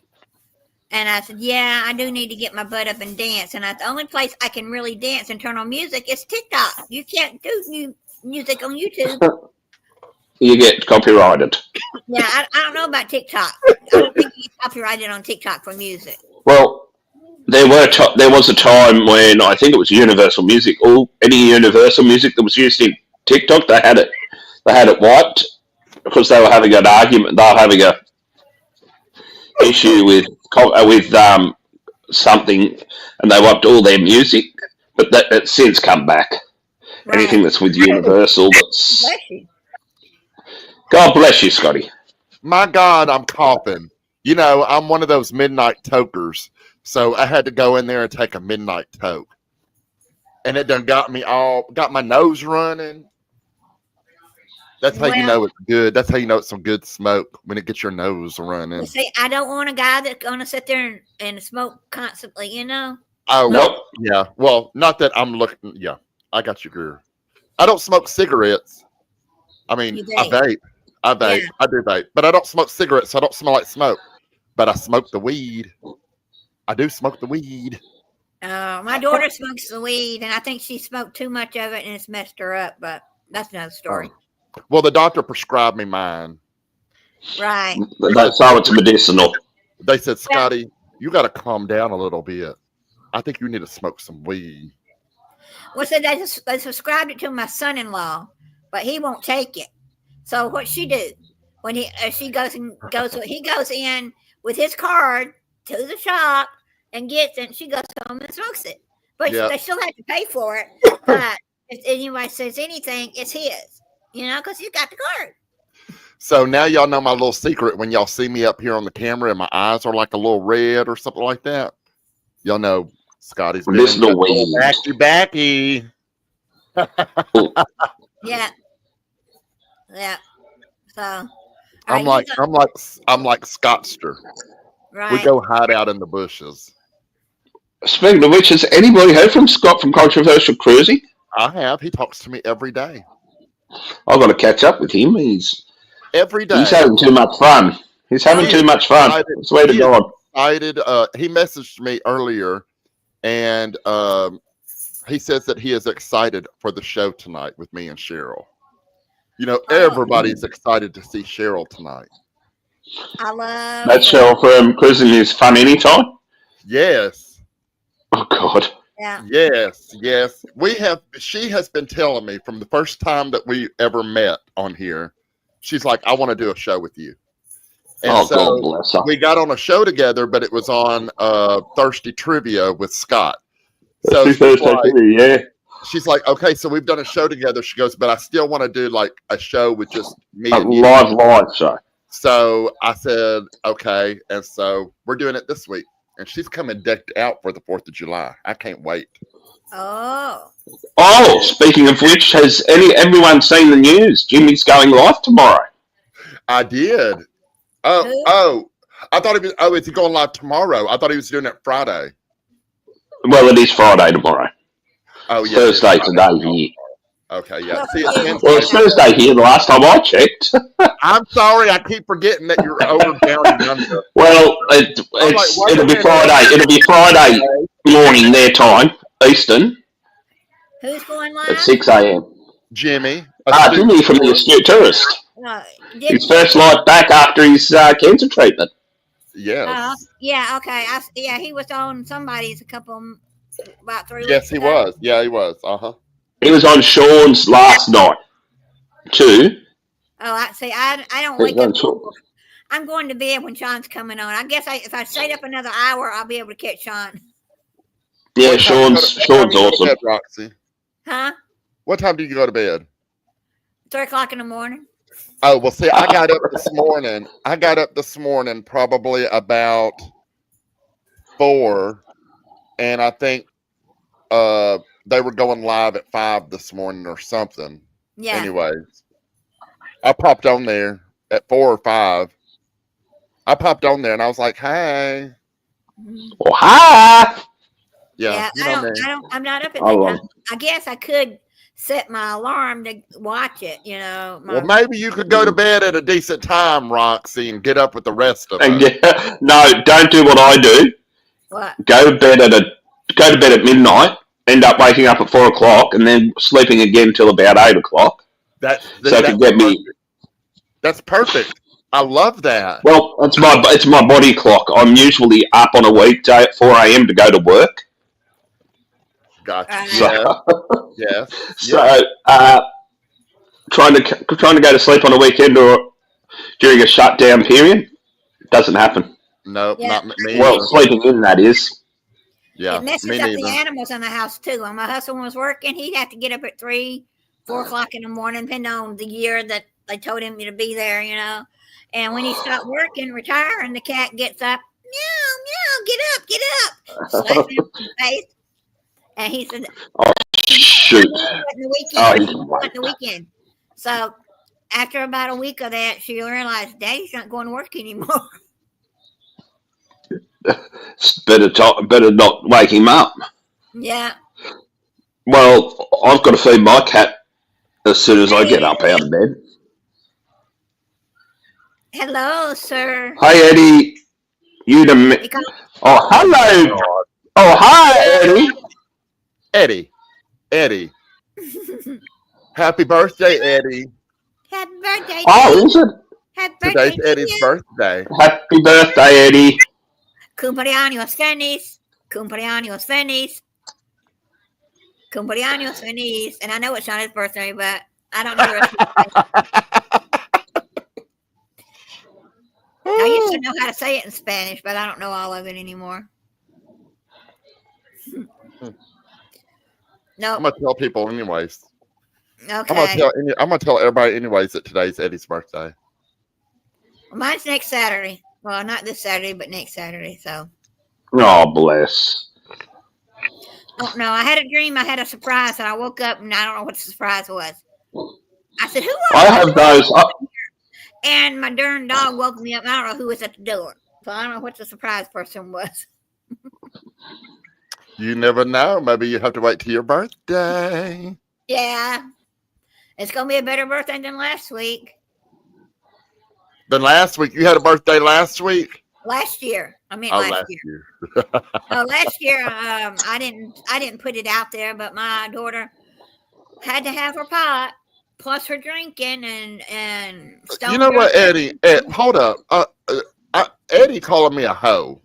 And I said, yeah, I do need to get my butt up and dance. And the only place I can really dance and turn on music is TikTok. You can't do music on YouTube. You get copyrighted. Yeah, I don't know about TikTok. I don't think you get copyrighted on TikTok for music. Well, there was a time when I think it was Universal Music. Any Universal Music that was used in TikTok, they had it wiped because they were having an argument. They were having a issue with something, and they wiped all their music. But that's since come back. Right. Anything that's with Universal, that's. Bless you. God bless you, Scotty. My God, I'm coughing. You know, I'm one of those midnight tokers, so I had to go in there and take a midnight toke, and it done got my nose running. That's how you know it's good. That's how you know it's some good smoke, when it gets your nose running. You see, I don't want a guy that's going to sit there and smoke constantly, you know? Oh, nope. Yeah. Well, not that I'm looking. Yeah, I got you, girl. I don't smoke cigarettes. I mean, I vape. Yeah. I do vape. But I don't smoke cigarettes, so I don't smell like smoke. But I smoke the weed. I do smoke the weed. My daughter smokes the weed, and I think she smoked too much of it, and it's messed her up. But that's another story. Well, the doctor prescribed me mine. Right. That's how it's medicinal. They said, Scotty, you got to calm down a little bit. I think you need to smoke some weed. Well, so they prescribed it to my son-in-law, but he won't take it. So what she do when he goes in with his card to the shop and gets it, and she goes home and smokes it. But they still have to pay for it. But if anybody says anything, it's his. You know, because you got the card. So now y'all know my little secret. When y'all see me up here on the camera and my eyes are like a little red or something like that, y'all know Scotty's medicinal weed. Backy. Yeah. Yeah. So I'm like Scottster. Right. We go hide out in the bushes. Speaking of which, has anybody heard from Scott from Controversial Cruising? I have. He talks to me every day. I've got to catch up with him. Every day. He's having too much fun. He's having too much fun. Swear to God. Excited. He messaged me earlier, and he says that he is excited for the show tonight with me and Cheryl. You know, everybody's excited to see Cheryl tonight. I love that. Cheryl from Cruising is Fun Anytime? Yes. Oh, God. Yeah. Yes. She has been telling me from the first time that we ever met on here, she's like, I want to do a show with you. And so God bless her. We got on a show together, but it was on Thirsty Trivia with Scott. So she's like, okay, so we've done a show together. She goes, but I still want to do like a show with just me and you. Live show. So I said, okay. And so we're doing it this week. And she's coming decked out for the 4th of July. I can't wait. Oh, speaking of which, has everyone seen the news? Jimmy's going live tomorrow. I did. Oh, I thought he was, is he going live tomorrow? I thought he was doing it Friday. Well, it is Friday tomorrow. Oh, yeah. Thursday today here. Okay, yeah. Well, it's Thursday here the last time I checked. I'm sorry, I keep forgetting that you're over down under. Well, it'll be Friday. It'll be Friday morning their time, Eastern. Who's going live? At 6 a.m. Jimmy. Jimmy from the Astute Tourist. His first live back after his cancer treatment. Yes. Yeah, okay. He was on somebody's about 3 weeks Yes, he ago. was. Yeah, he was. Uh-huh. He was on Sean's last night, too. Oh, I don't wake up. I'm going to bed when Sean's coming on. I guess if I stayed up another hour, I'll be able to catch Sean. Yeah, Sean's awesome. Roxy. Huh? What time do you go to bed? 3 o'clock in the morning. Oh, well, see, I got up this morning. Probably about 4, and I think they were going live at 5 this morning or something. Yeah. Anyways, I popped on there at 4 or 5. I popped on there and I was like, "Hey." Oh, hi. Yeah, you know me. I'm not up at I that love time. I guess I could set my alarm to watch it, you know. Well, maybe you could go to bed at a decent time, Roxy, and get up with the rest of And us. no, don't do what I do. What? Go to bed at midnight. End up waking up at 4 o'clock and then sleeping again till about 8 o'clock. That's perfect. I love that. Well, it's my body clock. I'm usually up on a weekday at 4 a.m. to go to work. Gotcha. Yes. So, trying to go to sleep on a weekend or during a shutdown period doesn't happen. Nope, not me. Well, sleeping in, that is. Yeah, it messes up the animals in the house too. When my husband was working, he'd have to get up at 3, 4 o'clock in the morning, depending on the year that they told him to be there, you know. And when he stopped working, retiring, the cat gets up, meow, get up, slaps him in the face. And he said, "Oh shoot!" The weekend. So after about a week of that, she realized Daddy's not going to work anymore. Better not wake him up. Yeah. Well, I've got to feed my cat as soon as I get up out of bed. Hello, sir. Hey, Eddie. Oh, hello. Oh, hi, Eddie. Eddie. Happy birthday, Eddie. Happy birthday. Oh, is it? Happy birthday. Today's Eddie's birthday. Happy birthday, Eddie. Cumpleaños feliz. Cumpleaños feliz. Cumpleaños feliz. And I know it's not his birthday, but I don't know the rest of it. I used to know how to say it in Spanish, but I don't know all of it anymore. No. I'm gonna tell people anyways. Okay. I'm gonna tell everybody anyways that today's Eddie's birthday. Well, mine's next Saturday. Well, not this Saturday, but next Saturday. So. Oh, bless. Oh no! I had a dream. I had a surprise, and I woke up and I don't know what the surprise was. I said, "Who are I have those. And my darn dog woke me up. I don't know who was at the door, so I don't know what the surprise person was. You never know. Maybe you have to wait till your birthday. Yeah, it's gonna be a better birthday than last week. Then last week you had a birthday last week. Last year, I mean last year. Last year, I didn't put it out there, but my daughter had to have her pot plus her drinking and. You know what, Eddie? Hold up, Eddie calling me a hoe.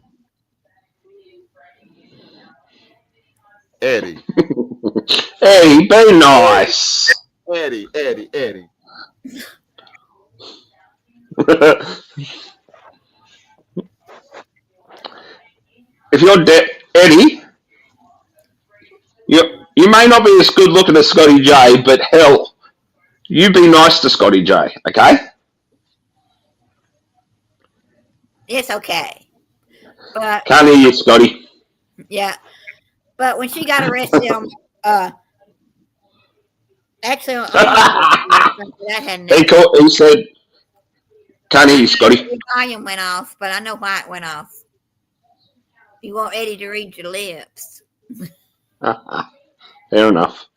Eddie. Eddie, be nice. Eddie. If you're Eddie, you may not be as good looking as Scotty J, but hell, you be nice to Scotty J, okay? It's okay. But can't hear you, Scotty. Yeah. But when she got arrested, actually, he said, "Can't hear you, Scotty." The volume went off, but I know why it went off. You want Eddie to read your lips. Fair enough.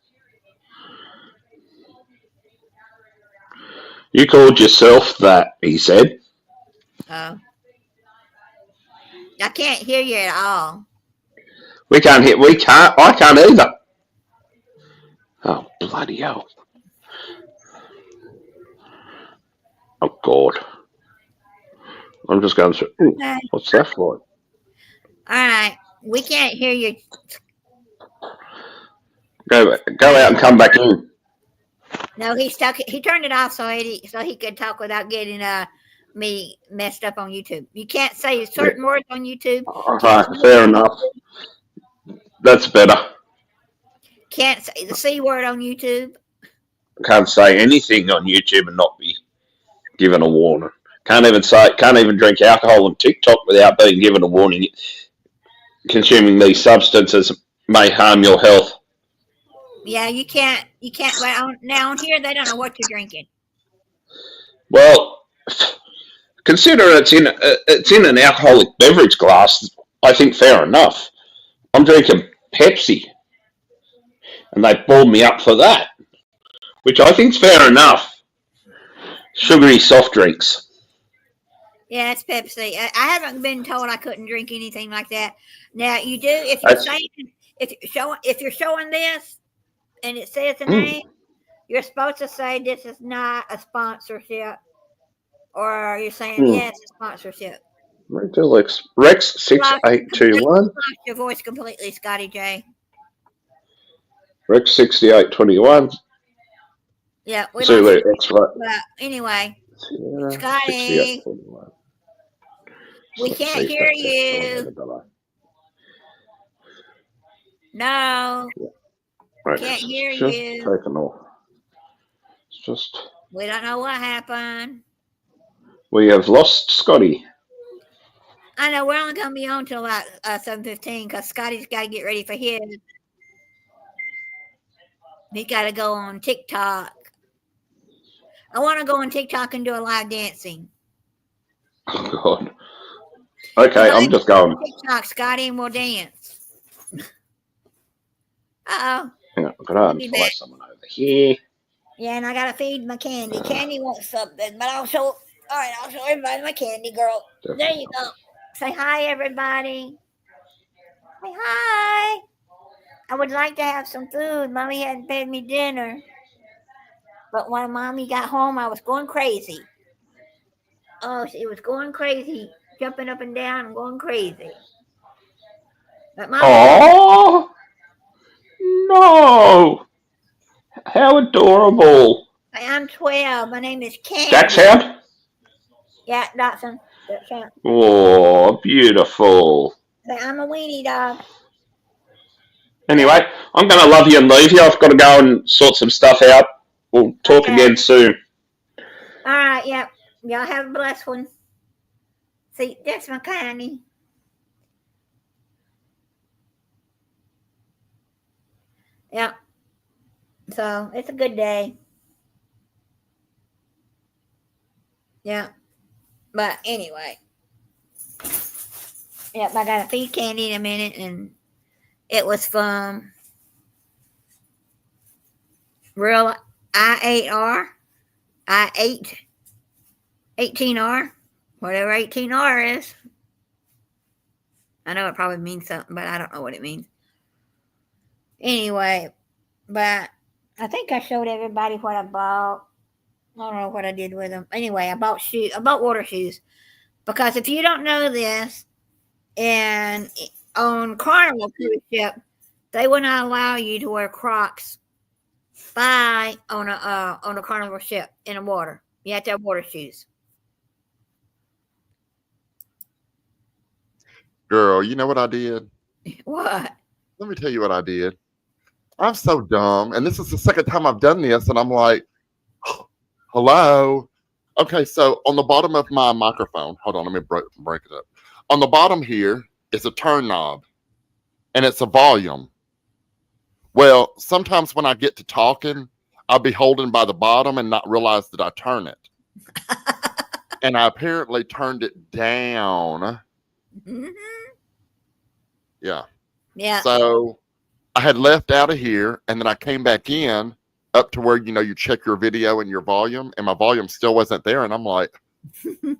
You called yourself that, he said. I can't hear you at all. I can't either. Oh, bloody hell. Oh, God. I'm just going through. Okay. What's that for? All right. We can't hear you. Go out and come back in. No, he turned it off so he could talk without getting me messed up on YouTube. You can't say certain words on YouTube. Fair enough. That's better. Can't say the C word on YouTube. Can't say anything on YouTube and not be given a warning. Can't even drink alcohol on TikTok without being given a warning. Consuming these substances may harm your health. Yeah, you can't. But now on here, they don't know what you're drinking. Well, consider it's in an alcoholic beverage glass. I think fair enough. I'm drinking Pepsi, and they balled me up for that, which I think's fair enough. Sugary soft drinks. Yeah, it's Pepsi. I haven't been told I couldn't drink anything like that. Now you do if you're saying if you're showing this and it says the name, you're supposed to say this is not a sponsorship, or you're saying yes, it's sponsorship. Rex 6821. Lost your voice completely, Scotty J. Rex 6821. Yeah, we Zulu lost you. X right. But anyway, Sierra, Scotty, 6821. we can't hear you. No, Right. can't hear Just you. taken off. It's just We don't know what happened. we have lost Scotty. I know we're only going to be on till about 7:15 because Scotty's got to get ready for his. He got to go on TikTok. I want to go on TikTok and do a live dancing. Oh God. Okay, I'm just going. TikTok, Scotty, and we'll dance. Uh-oh. Hang on, I've got to unfollow someone over here. Yeah, and I got to feed my candy. Candy wants something, but I'll show everybody my candy, girl. There you go. Say hi, everybody. Say hi. I would like to have some food. Mommy hadn't fed me dinner. But when Mommy got home, I was going crazy. Oh, she was going crazy, jumping up and down and going crazy. But Mommy, Oh no! How adorable! I'm 12. My name is Candy. Jack's hound? Yeah, Dotson. Oh, beautiful. I'm a weenie dog. Anyway, I'm going to love you and leave you. I've got to go and sort some stuff out. We'll talk again soon. All right, yep. Y'all have a blessed one. See, that's my Connie. Yep. So, it's a good day. Yeah. But anyway. Yep, I got to feed Candy in a minute, and it was from Real I8R, I8, 18R, whatever 18R is. I know it probably means something, but I don't know what it means. Anyway, but I think I showed everybody what I bought. I don't know what I did with them. Anyway, I bought water shoes. Because if you don't know this, and on Carnival cruise ship, they will not allow you to wear Crocs on a Carnival ship in the water. You have to have water shoes. Girl, you know what I did? What? Let me tell you what I did. I'm so dumb, and this is the second time I've done this, and I'm like, hello? Okay, so on the bottom of my microphone, hold on, let me break it up. On the bottom here is a turn knob, and it's a volume. Well, sometimes when I get to talking, I'll be holding by the bottom and not realize that I turn it. And I apparently turned it down. Mm-hmm. Yeah. Yeah. So I had left out of here, and then I came back in up to where, you check your video and your volume, and my volume still wasn't there. And I'm like,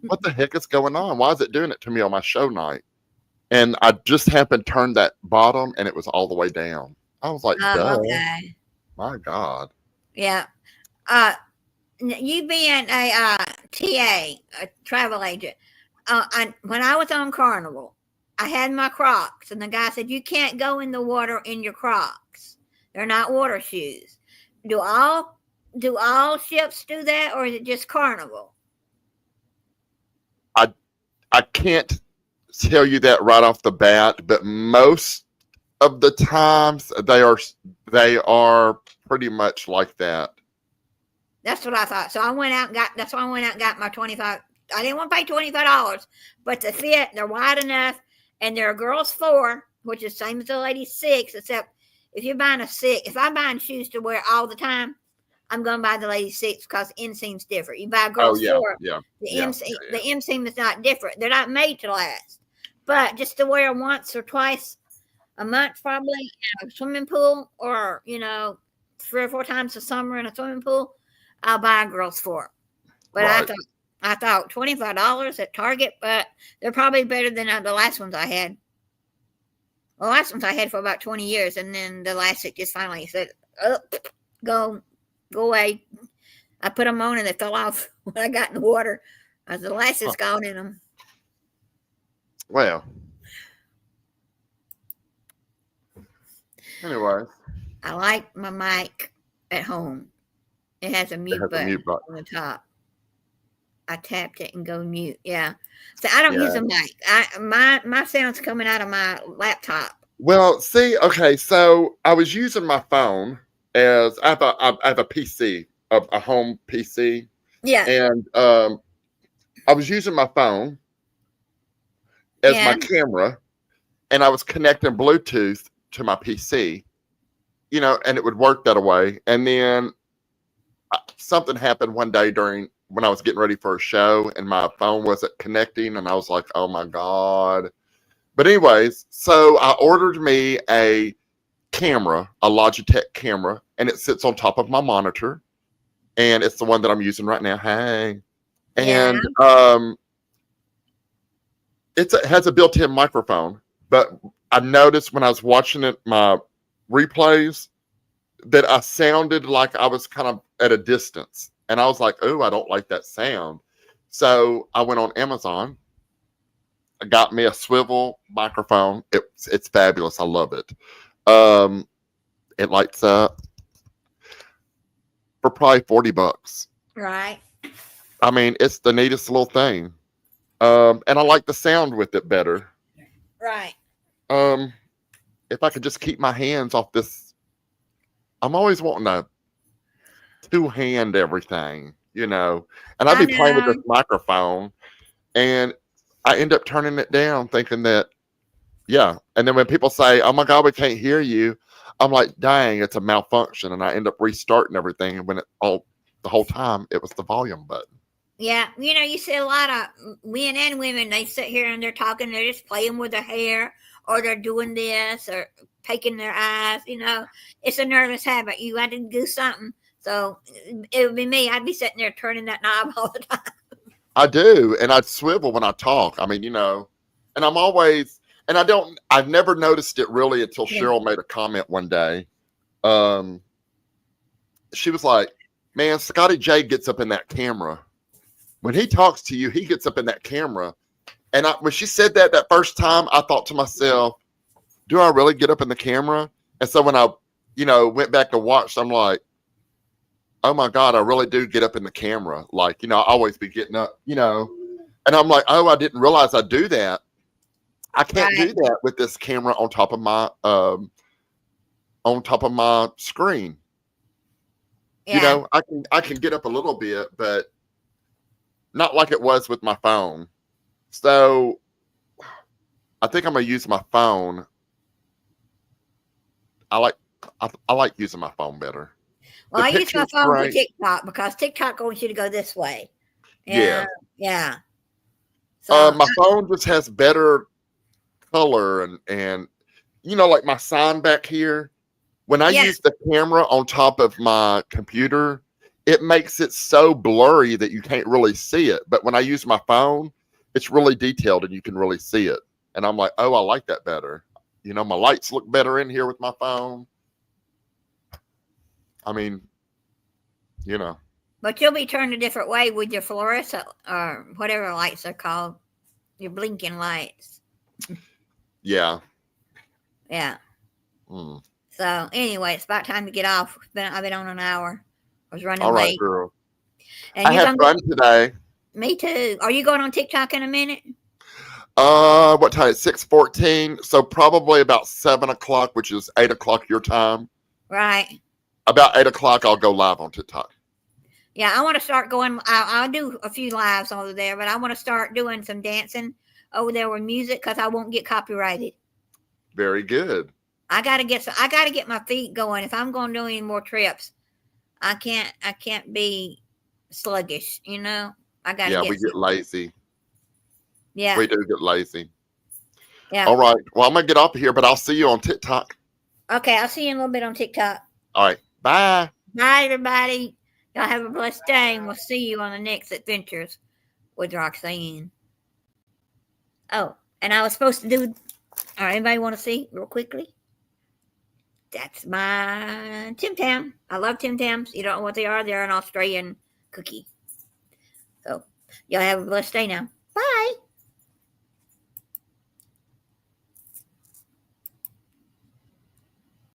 what the heck is going on? Why is it doing it to me on my show night? And I just happened to turn that bottom, and it was all the way down. I was like, duh. Okay. My God. Yeah. You being a TA, a travel agent, when I was on Carnival, I had my Crocs, and the guy said, you can't go in the water in your Crocs. They're not water shoes. Do all ships do that, or is it just Carnival? I can't tell you that right off the bat, but most of the times they are pretty much like that. That's what I thought. So I went out and that's why I went out and got my 25. I didn't want to pay $25, but to fit, they're wide enough, and they're a girl's 4, which is the same as the lady's 6, except if you're buying a 6, if I'm buying shoes to wear all the time, I'm going to buy the lady's 6 because inseam's different. You buy a girl's 4, the inseam is not different. They're not made to last. But just to wear once or twice a month, probably in a swimming pool, or 3 or 4 times a summer in a swimming pool, I'll buy a girl's 4. But Right. I thought $25 at Target, but they're probably better than the last ones I had. The last ones I had for about 20 years, and then the elastic just finally said, "Oh, go away." I put them on and they fell off when I got in the water. The elastic's gone in them. Well, anyway, I like my mic at home. It has a mute button on the top. I tapped it and go mute. Yeah. So I don't use a mic. My sound's coming out of my laptop. Well, see, okay, so I was using my phone as I have a PC, a home PC. Yeah. And I was using my phone as my camera, and I was connecting Bluetooth to my PC, and it would work that way. And then something happened one day when I was getting ready for a show, and my phone wasn't connecting, and I was like, oh my God. But anyways, so I ordered me a camera, a Logitech camera, and it sits on top of my monitor, and it's the one that I'm using right now. Hey. And it has a built-in microphone, but I noticed when I was watching my replays that I sounded like I was kind of at a distance. And I was like, oh, I don't like that sound. So I went on Amazon. I got me a swivel microphone. It's fabulous. I love it. It lights up for probably $40. Right. I mean, it's the neatest little thing. And I like the sound with it better. Right. If I could just keep my hands off this, I'm always wanting to two-hand everything, and I'd be playing with this microphone, and I end up turning it down thinking that, and then when people say, oh my God, we can't hear you, I'm like, dang, it's a malfunction, and I end up restarting everything, and when the whole time it was the volume button. Yeah, you see a lot of men and women, they sit here and they're talking, they're just playing with their hair, or they're doing this, or taking their eyes, it's a nervous habit. You got to do something. So it would be me. I'd be sitting there turning that knob all the time. I do, and I'd swivel when I talk. I mean, and I'm always, and I've never noticed it really until Cheryl made a comment one day. She was like, man, Scotty J gets up in that camera. When he talks to you, he gets up in that camera. And when she said that first time, I thought to myself, do I really get up in the camera? And so when I, went back and watched, I'm like, oh my God, I really do get up in the camera. Like, I always be getting up, and I'm like, oh, I didn't realize I do that. I can't do that with this camera on top of my screen. Yeah. I can get up a little bit, but not like it was with my phone. So I think I'm gonna use my phone. I like using my phone better. Well, I use my phone for TikTok because TikTok wants you to go this way. Yeah. So my phone just has better color and like my sign back here. When I use the camera on top of my computer, it makes it so blurry that you can't really see it. But when I use my phone, it's really detailed and you can really see it. And I'm like, oh, I like that better. My lights look better in here with my phone. I mean, But you'll be turned a different way with your fluorescent or whatever lights they're called. Your blinking lights. Yeah. Yeah. So anyway, it's about time to get off. I've been on an hour. I was running all right, late. girl. And I had fun today. Me too. Are you going on TikTok in a minute? What time? It's 6:14. So probably about 7 o'clock, which is 8 o'clock your time. Right. About 8 o'clock, I'll go live on TikTok. Yeah, I want to start going. I'll do a few lives over there, but I want to start doing some dancing over there with music because I won't get copyrighted. Very good. I gotta get my feet going. If I'm going to do any more trips, I can't be sluggish. You know, I gotta Yeah, get. we get lazy. Yeah. We do get lazy. Yeah. All right. Well, I'm gonna get off of here, but I'll see you on TikTok. Okay, I'll see you in a little bit on TikTok. All right. Bye. Bye, everybody. Y'all have a blessed day, and we'll see you on the next adventures with Roxanne. Oh, and I was supposed to do. All right, anybody want to see real quickly? That's my Tim Tam. I love Tim Tams. You don't know what they are? They're an Australian cookie. So, y'all have a blessed day now. Bye.